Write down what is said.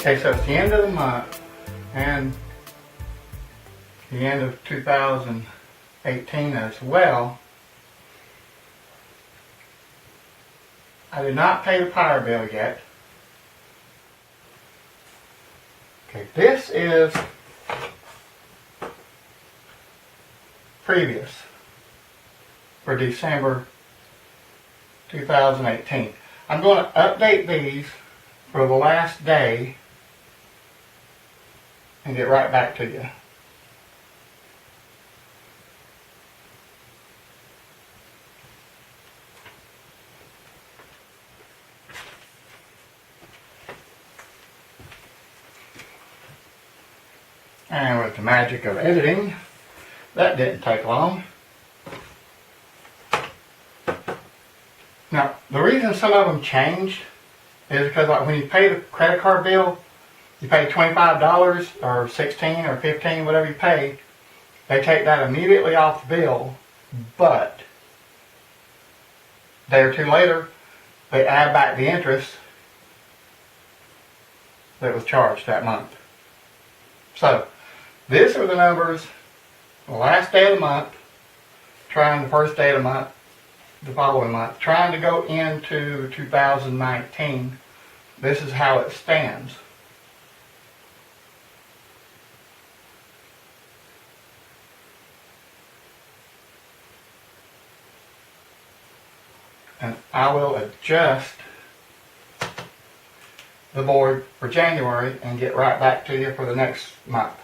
Okay, so it's the end of the month and the end of 2018 as well. I did not pay the power bill yet. Okay, this is previous for December 2018. I'm going to update these for the last day and get right back to you. And with the magic of editing, that didn't take long. Now, the reason some of them changed is because like when you pay the credit card bill, you pay $25 or $16 or $15, whatever you pay, they take that immediately off the bill, but a day or two later, they add back the interest that was charged that month. So, these are the numbers, the last day of the month, trying the first day of the month, the following month, trying to go into 2019. This is how it stands. And I will adjust the board for January and get right back to you for the next month.